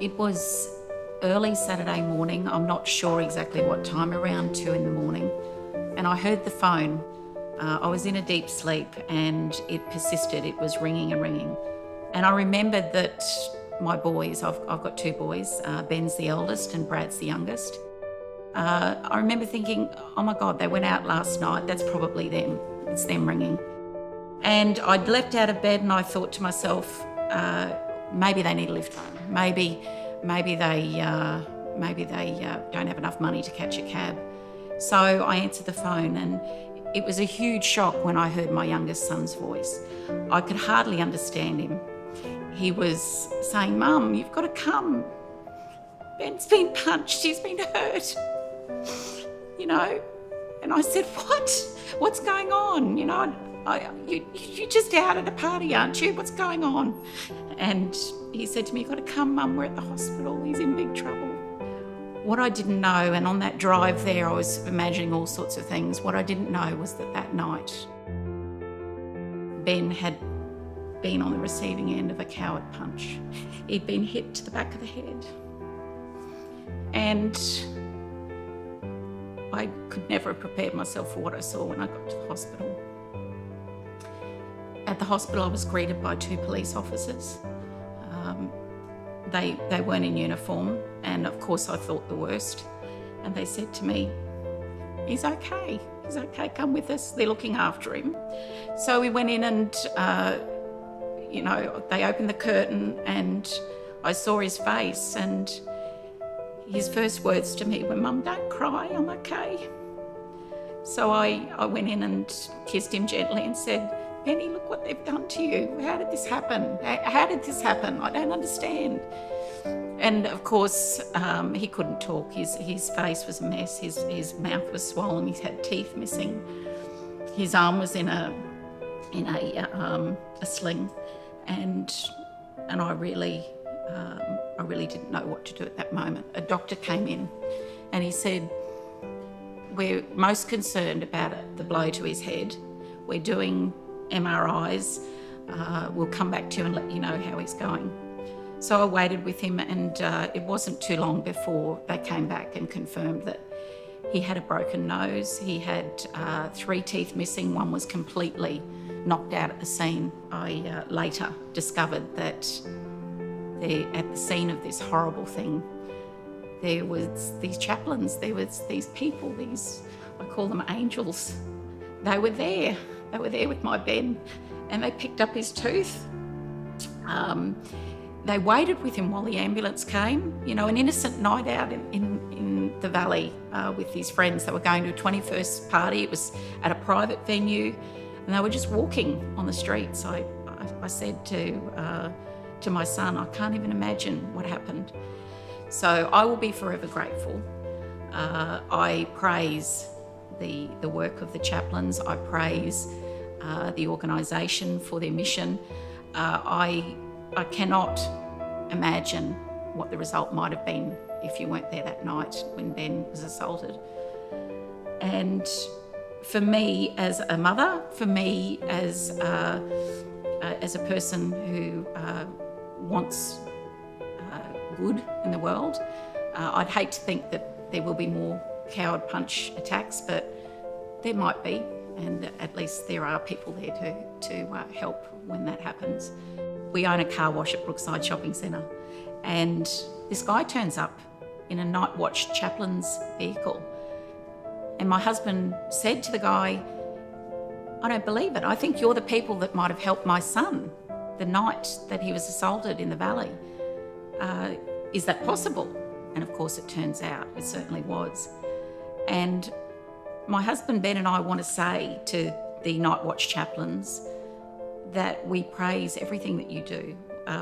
It was early Saturday morning. I'm not sure exactly what time, around 2 in the morning. And I heard the phone. I was in a deep sleep and it persisted. It was ringing and ringing. And I remembered that my boys, I've got two boys, Ben's the eldest and Brad's the youngest. I remember thinking, oh my God, they went out last night. That's probably them. It's them ringing. And I'd leapt out of bed and I thought to myself, maybe they need a lift home. Maybe they don't have enough money to catch a cab. So I answered the phone and it was a huge shock when I heard my youngest son's voice. I could hardly understand him. He was saying, Mum, you've got to come. Ben's been punched, he's been hurt. You know, and I said, what? What's going on? You know, you're just out at a party, aren't you? What's going on? And he said to me, you've got to come, Mum, we're at the hospital, he's in big trouble. What I didn't know, and on that drive there, I was imagining all sorts of things. What I didn't know was that night, Ben had been on the receiving end of a coward punch. He'd been hit to the back of the head. And I could never have prepared myself for what I saw when I got to the hospital. At the hospital, I was greeted by two police officers. They weren't in uniform, and of course I thought the worst. And they said to me, he's okay, come with us, they're looking after him. So we went in and, they opened the curtain and I saw his face, and his first words to me were, Mum, don't cry, I'm okay. So I went in and kissed him gently and said, Benny, look what they've done to you. How did this happen? How did this happen? I don't understand. And of course, he couldn't talk. His face was a mess. His mouth was swollen. He had teeth missing. His arm was in a sling, and I really didn't know what to do at that moment. A doctor came in, and he said, "We're most concerned about the blow to his head. We're doing MRIs. We'll come back to you and let you know how he's going." So I waited with him, and it wasn't too long before they came back and confirmed that he had a broken nose. He had 3 teeth missing. One was completely knocked out at the scene. I later discovered that at the scene of this horrible thing, there was these chaplains, there was these people, I call them angels. They were there with my Ben, and they picked up his tooth. They waited with him while the ambulance came. You know, an innocent night out in the valley with his friends. They were going to a 21st party. It was at a private venue, and they were just walking on the streets. I said to my son, I can't even imagine what happened. So I will be forever grateful. I praise the work of the chaplains. I praise the organisation for their mission. I cannot imagine what the result might have been if you weren't there that night when Ben was assaulted. And for me as a mother, for me as a person who wants good in the world, I'd hate to think that there will be more coward punch attacks, but there might be, and at least there are people there to help when that happens. We own a car wash at Brookside Shopping Centre, and this guy turns up in a night watch chaplain's vehicle. And my husband said to the guy, I don't believe it. I think you're the people that might have helped my son the night that he was assaulted in the valley. Is that possible? And of course it turns out it certainly was. And my husband Ben and I want to say to the night watch chaplains that we praise everything that you do.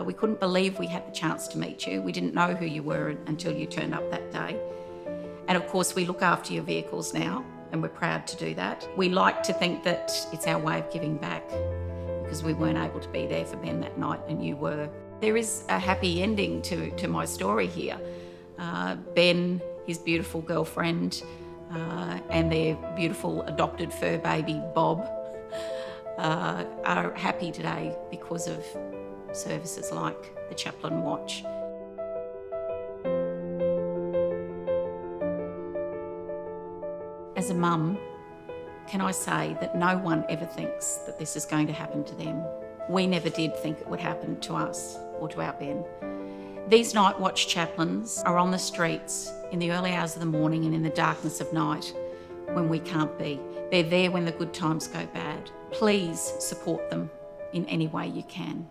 We couldn't believe we had the chance to meet you. We didn't know who you were until you turned up that day. And of course we look after your vehicles now, and we're proud to do that. We like to think that it's our way of giving back, because we weren't able to be there for Ben that night and you were. There is a happy ending to my story here. Ben, his beautiful girlfriend, and their beautiful adopted fur baby, Bob, are happy today because of services like the Chaplain Watch. As a mum, can I say that no one ever thinks that this is going to happen to them. We never did think it would happen to us or to our Ben. These night watch chaplains are on the streets in the early hours of the morning and in the darkness of night when we can't be. They're there when the good times go bad. Please support them in any way you can.